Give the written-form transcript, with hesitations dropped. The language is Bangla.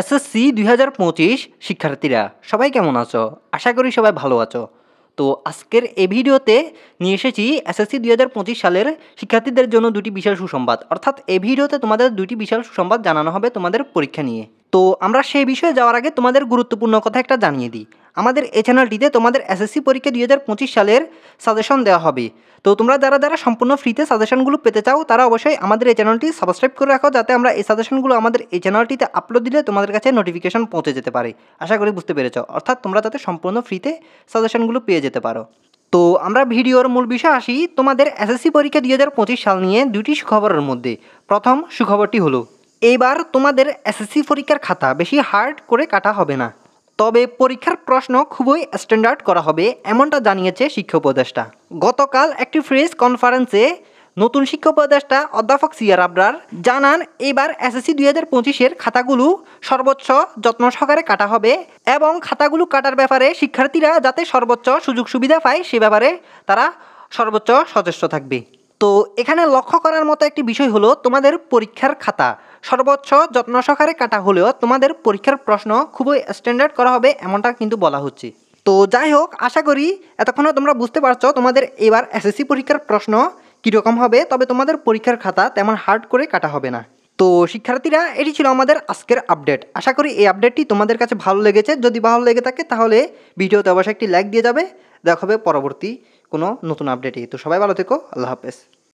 এসএসসি ২০২৫ শিক্ষার্থীরা সবাই কেমন আছো? আশা করি সবাই ভালো আছো। তো আজকের এই ভিডিওতে নিয়ে এসেছি এসএসসি ২০২৫ সালের শিক্ষার্থীদের জন্য দুটি বিশাল সুসংবাদ। অর্থাৎ এই ভিডিওতে তোমাদের দুটি বিশাল সুসংবাদ জানানো হবে তোমাদের পরীক্ষা নিয়ে। তো আমরা সেই বিষয়ে যাওয়ার আগে তোমাদের গুরুত্বপূর্ণ কথা একটা জানিয়ে দিই। আমাদের এই চ্যানেলটিতে তোমাদের এসএসসি পরীক্ষা ২০২৫ সালের সাজেশন দেওয়া হবে। তো তোমরা যারা সম্পূর্ণ ফ্রিতে সাজেশনগুলো পেতে চাও তারা অবশ্যই আমাদের এই চ্যানেলটি সাবস্ক্রাইব করে রাখো, যাতে আমরা এই সাজেশনগুলো আমাদের এই চ্যানেলটিতে আপলোড দিলে তোমাদের কাছে নোটিফিকেশন পৌঁছে যেতে পারে। আশা করি বুঝতে পেরেছ। অর্থাৎ তোমরা যাতে সম্পূর্ণ ফ্রিতে সাজেশনগুলো পেয়ে যেতে পারো। তো আমরা ভিডিওর মূল বিষয় আসি। তোমাদের এসএসসি পরীক্ষা ২০২৫ সাল নিয়ে দুটি সুখবরের মধ্যে প্রথম সুখবরটি হলো এইবার তোমাদের এসএসসি পরীক্ষার খাতা বেশি হার্ড করে কাটা হবে না, তবে পরীক্ষার প্রশ্ন খুবই স্ট্যান্ডার্ড করা হবে, এমনটা জানিয়েছে শিক্ষা উপদেষ্টা। গতকাল একটি প্রেস কনফারেন্সে নতুন শিক্ষা উপদেষ্টা অধ্যাপক সিআর আবরার জানান, এবার এসএসসি ২০২৫-এর খাতাগুলো সর্বোচ্চ যত্ন সহকারে কাটা হবে এবং খাতাগুলো কাটার ব্যাপারে শিক্ষার্থীরা যাতে সর্বোচ্চ সুযোগ সুবিধা পায় সে ব্যাপারে তারা সর্বোচ্চ সচেষ্ট থাকবে। তো এখানে লক্ষ্য করার মতো একটি বিষয় হলো তোমাদের পরীক্ষার খাতা সর্বোচ্চ যত্ন সহকারে কাটা হলেও তোমাদের পরীক্ষার প্রশ্ন খুবই স্ট্যান্ডার্ড করা হবে, এমনটা কিন্তু বলা হচ্ছে। তো যাই হোক, আশা করি এতক্ষণে তোমরা বুঝতে পারছো তোমাদের এবার এসএসসি পরীক্ষার প্রশ্ন কীরকম হবে, তবে তোমাদের পরীক্ষার খাতা তেমন হার্ড করে কাটা হবে না। তো শিক্ষার্থীরা, এটি ছিল আমাদের আজকের আপডেট। আশা করি এই আপডেটটি তোমাদের কাছে ভালো লেগেছে। যদি ভালো লেগে থাকে তাহলে ভিডিওতে অবশ্যই একটি লাইক দিয়ে যাবে। দেখা হবে পরবর্তী কোনো নতুন আপডেটে। তো সবাই ভালো থেকো, আল্লাহ হাফেজ।